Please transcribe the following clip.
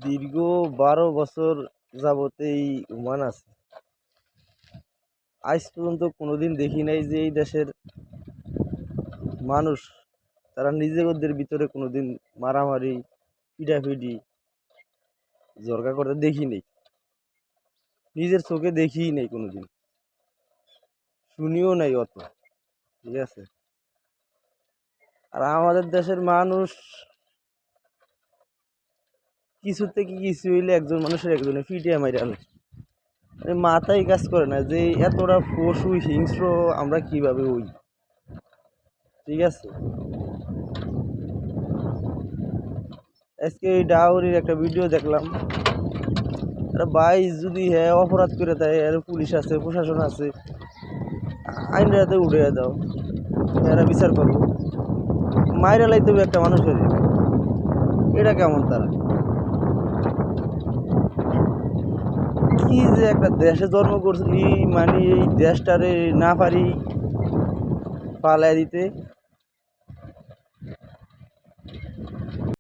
দীর্ঘ ১২ বছর যাবত এই ওমান আছে। আজ পর্যন্ত কোনোদিন দেখি নাই যে এই দেশের মানুষ তারা নিজেদের ভিতরে কোনোদিন মারামারি, পিটাপিটি, ঝগড়া করতে দেখি নাই। নিজের চোখে দেখিই নাই কোনোদিন, শুনিও নাই অত। ঠিক আছে। আর আমাদের দেশের মানুষ কিছু থেকে কিছু হইলে একজন মানুষের একজনে পিটিয়ে মাইরা আনে। মাথায় কাজ করে না যে এতটা পশু হিংস্র আমরা কিভাবে হই। ঠিক আছে। আজকে এই ডাউরির একটা ভিডিও দেখলাম। ভাই যদি হ্যাঁ অপরাধ করে দেয়, এর পুলিশ আছে, প্রশাসন আছে, আইনের হাতে উঠে দাও, এরা বিচার করবো। মাইরা লাইতে হবে একটা মানুষের, এটা কেমন তারা? কি যে একটা দেশে জন্ম করছি, মানে এই দেশটারে না পারি পালায় দিতে।